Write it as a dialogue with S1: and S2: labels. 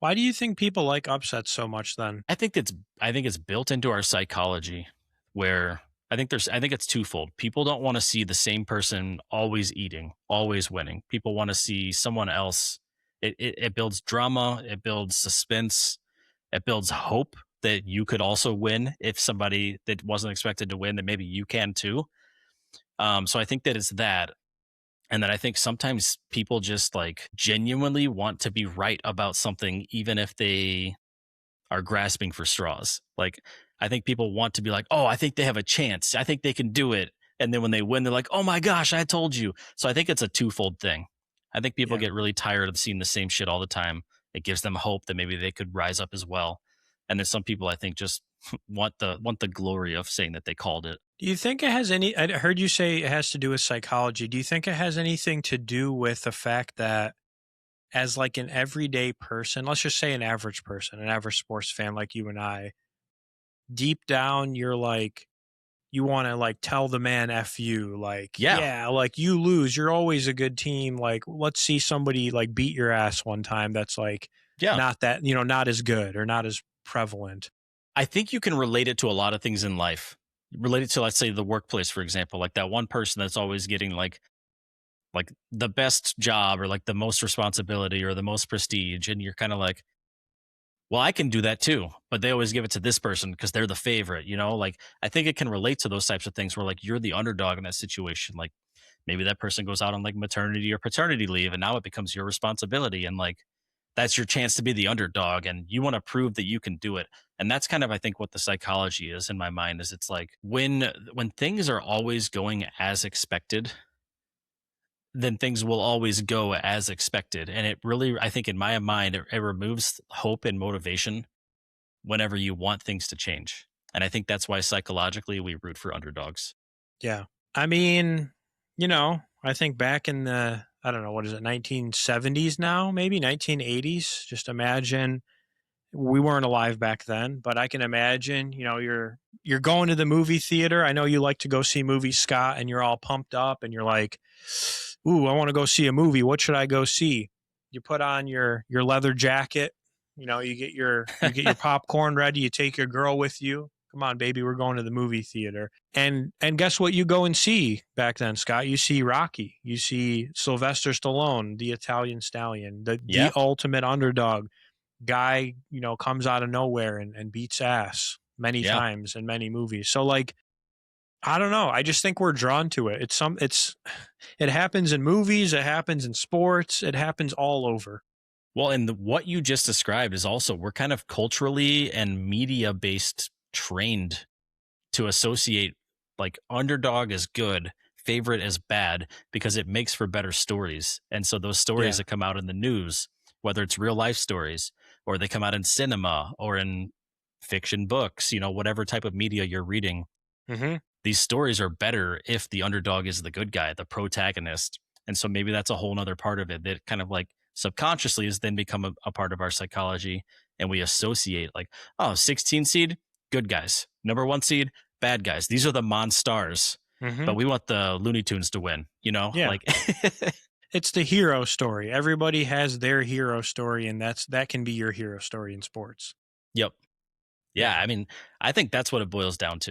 S1: Why do you think people like upsets so much then?
S2: I think it's I think it's built into our psychology where I think it's twofold. People don't want to see the same person always eating, always winning. People want to see someone else. It builds drama, it builds suspense, it builds hope that you could also win if somebody that wasn't expected to win, that maybe you can too. So I think that it's that. And then I think sometimes people just like genuinely want to be right about something, even if they are grasping for straws. Like, I think people want to be like, oh, I think they have a chance. I think they can do it. And then when they win, they're like, oh my gosh, I told you. So I think it's a twofold thing. I think people
S1: Yeah.
S2: get really tired of seeing the same shit all the time. It gives them hope that maybe they could rise up as well. And then some people I think just want the glory of saying that they called it.
S1: Do you think it has any? I heard you say it has to do with psychology. Do you think it has anything to do with the fact that, as like an everyday person, let's just say an average person, an average sports fan like you and I, deep down, you're like, you want to like tell the man F you, like,
S2: Yeah.
S1: yeah, like you lose. You're always a good team. Like, let's see somebody like beat your ass one time that's like
S2: Yeah.
S1: not that, not as good or not as prevalent.
S2: I think you can relate it to a lot of things in life. Relate it to, let's say, the workplace, for example, like that one person that's always getting like the best job or like the most responsibility or the most prestige. And you're kind of like, well, I can do that too, but they always give it to this person because they're the favorite, you know? Like, I think it can relate to those types of things where like you're the underdog in that situation. Like, maybe that person goes out on like maternity or paternity leave and now it becomes your responsibility. And like, that's your chance to be the underdog and you want to prove that you can do it. And that's kind of, I think, what the psychology is in my mind is it's like when things are always going as expected, then things will always go as expected. And it really, I think in my mind, it removes hope and motivation whenever you want things to change. And I think that's why psychologically we root for underdogs.
S1: Yeah. I mean, I think back in the, I don't know, what is it, 1970s now, maybe 1980s. Just imagine we weren't alive back then, but I can imagine, you're going to the movie theater. I know you like to go see movies, Scott, and you're all pumped up and you're like, "Ooh, I want to go see a movie. What should I go see?" You put on your leather jacket, you get your popcorn ready, you take your girl with you. Come on, baby, we're going to the movie theater. And guess what you go and see back then, Scott? You see Rocky. You see Sylvester Stallone, the Italian stallion, the
S2: Yeah.
S1: ultimate underdog guy, comes out of nowhere and beats ass many
S2: Yeah.
S1: times in many movies. So like, I don't know. I just think we're drawn to it. It happens in movies, it happens in sports, it happens all over.
S2: Well, and what you just described is also, we're kind of culturally and media based trained to associate like underdog is good, favorite is bad because it makes for better stories. And so those stories
S1: Yeah.
S2: that come out in the news, whether it's real life stories or they come out in cinema or in fiction books, whatever type of media you're reading,
S1: Mhm.
S2: these stories are better if the underdog is the good guy, the protagonist. And so maybe that's a whole nother part of it that kind of like subconsciously has then become a part of our psychology. And we associate like, oh, 16 seed, good guys. Number one seed, bad guys. These are the monstars. But
S1: Mhm.
S2: we want the Looney Tunes to win,
S1: Yeah.
S2: like
S1: It's the hero story. Everybody has their hero story, and that can be your hero story in sports.
S2: yep. Yeah,
S1: Yeah.
S2: I mean, I think that's what it boils down to.